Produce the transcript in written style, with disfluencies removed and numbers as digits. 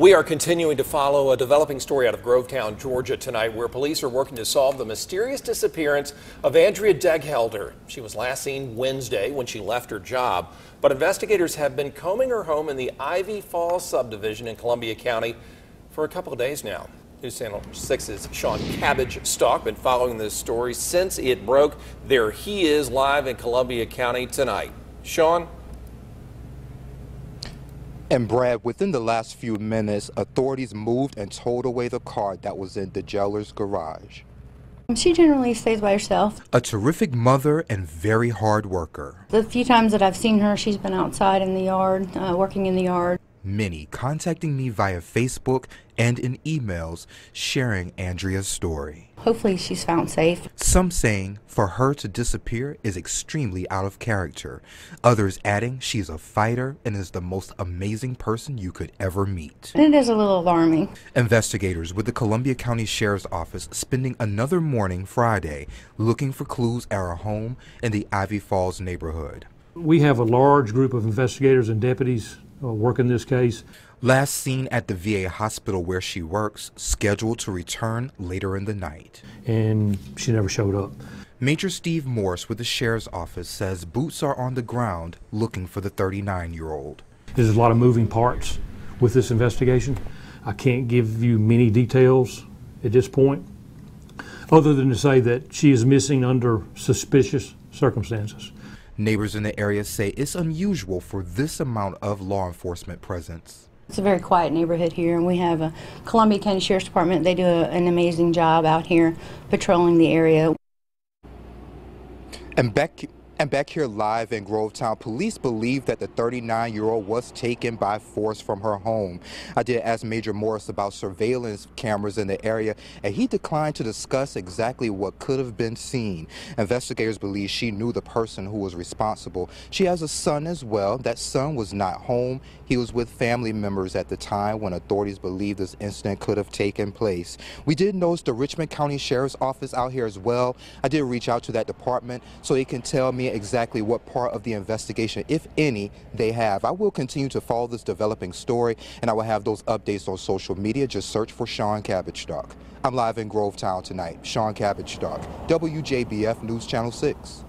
We are continuing to follow a developing story out of Grovetown, Georgia tonight, where police are working to solve the mysterious disappearance of Andrea Deghelder. She was last seen Wednesday when she left her job, but investigators have been combing her home in the Ivy Falls subdivision in Columbia County for a couple of days now. News Channel 6's Sean Cabbage-Stock been following this story since it broke. There he is live in Columbia County tonight. Sean? And Brad, within the last few minutes, authorities moved and towed away the car that was in Deghelder's garage. She generally stays by herself. A terrific mother and very hard worker. The few times that I've seen her, she's been outside in the yard, working in the yard. Many contacting me via Facebook and in emails sharing Andrea's story. Hopefully she's found safe. Some saying for her to disappear is extremely out of character. Others adding she's a fighter and is the most amazing person you could ever meet. And it is a little alarming. Investigators with the Columbia County Sheriff's Office spending another morning Friday looking for clues at her home in the Ivy Falls neighborhood. We have a large group of investigators and deputies working this case. Last seen at the VA hospital where she works, scheduled to return later in the night. And she never showed up. Major Steve Morris with the Sheriff's Office says boots are on the ground looking for the 39-year-old. There's a lot of moving parts with this investigation. I can't give you many details at this point, other than to say that she is missing under suspicious circumstances. Neighbors in the area say it's unusual for this amount of law enforcement presence. It's a very quiet neighborhood here, and we have a Columbia County Sheriff's Department. They do an amazing job out here patrolling the area. And back here live in Grovetown, police believe that the 39-year-old was taken by force from her home. I did ask Major Morris about surveillance cameras in the area, and he declined to discuss exactly what could have been seen. Investigators believe she knew the person who was responsible. She has a son as well. That son was not home. He was with family members at the time when authorities believe this incident could have taken place. We did notice the Richmond County Sheriff's Office out here as well. I did reach out to that department so they can tell me exactly what part of the investigation, if any, they have. I will continue to follow this developing story, and I will have those updates on social media. Just search for Sean Cabbage-Stock. I'm live in Grovetown tonight. Sean Cabbage-Stock, WJBF News Channel 6.